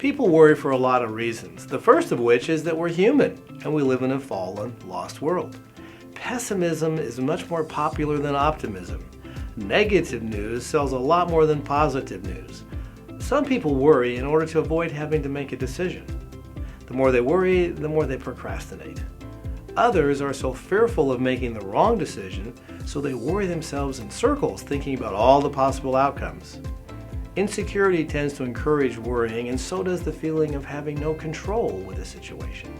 People worry for a lot of reasons, the first of which is that we're human and we live in a fallen, lost world. Pessimism is much more popular than optimism. Negative news sells a lot more than positive news. Some people worry in order to avoid having to make a decision. The more they worry, the more they procrastinate. Others are so fearful of making the wrong decision, so they worry themselves in circles thinking about all the possible outcomes. Insecurity tends to encourage worrying, and so does the feeling of having no control with a situation.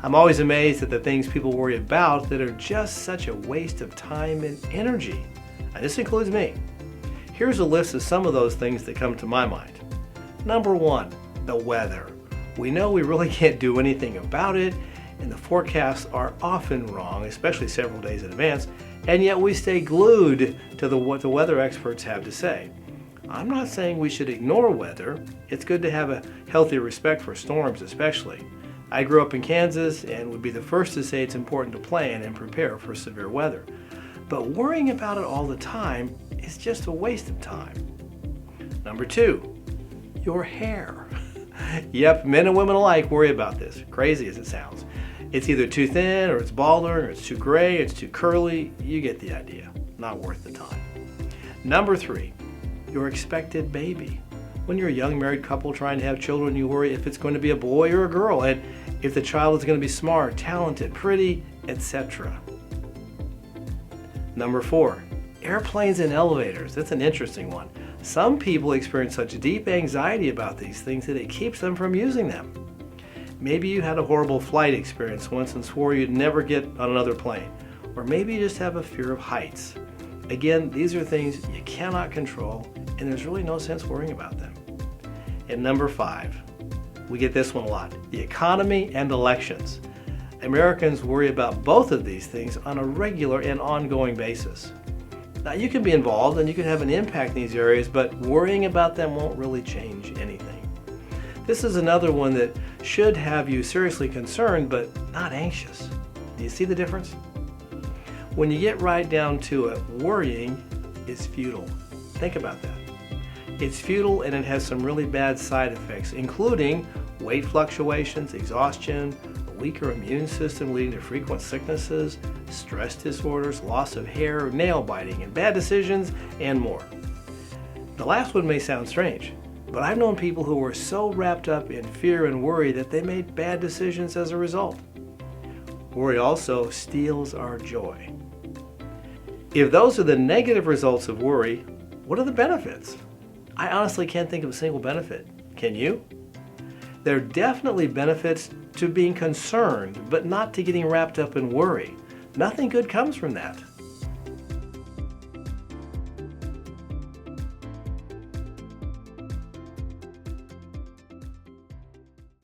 I'm always amazed at the things people worry about that are just such a waste of time and energy. And this includes me. Here's a list of some of those things that come to my mind. Number 1, the weather. We know we really can't do anything about it, and the forecasts are often wrong, especially several days in advance, and yet we stay glued to what the weather experts have to say. I'm not saying we should ignore weather. It's good to have a healthy respect for storms especially. I grew up in Kansas and would be the first to say it's important to plan and prepare for severe weather. But worrying about it all the time is just a waste of time. Number 2, your hair. Yep, men and women alike worry about this, crazy as it sounds. It's either too thin, or it's balding, or it's too gray, it's too curly. You get the idea. Not worth the time. Number 3, your expected baby. When you're a young married couple trying to have children, you worry if it's going to be a boy or a girl, and if the child is going to be smart, talented, pretty, etc. Number 4, airplanes and elevators. That's an interesting one. Some people experience such deep anxiety about these things that it keeps them from using them. Maybe you had a horrible flight experience once and swore you'd never get on another plane. Or maybe you just have a fear of heights. Again, these are things you cannot control, and there's really no sense worrying about them. And number 5, we get this one a lot, the economy and elections. Americans worry about both of these things on a regular and ongoing basis. Now, you can be involved and you can have an impact in these areas, but worrying about them won't really change anything. This is another one that should have you seriously concerned, but not anxious. Do you see the difference? When you get right down to it, worrying is futile. Think about that. It's futile, and it has some really bad side effects, including weight fluctuations, exhaustion, a weaker immune system leading to frequent sicknesses, stress disorders, loss of hair, nail biting, and bad decisions, and more. The last one may sound strange, but I've known people who were so wrapped up in fear and worry that they made bad decisions as a result. Worry also steals our joy. If those are the negative results of worry, what are the benefits? I honestly can't think of a single benefit. Can you? There are definitely benefits to being concerned, but not to getting wrapped up in worry. Nothing good comes from that.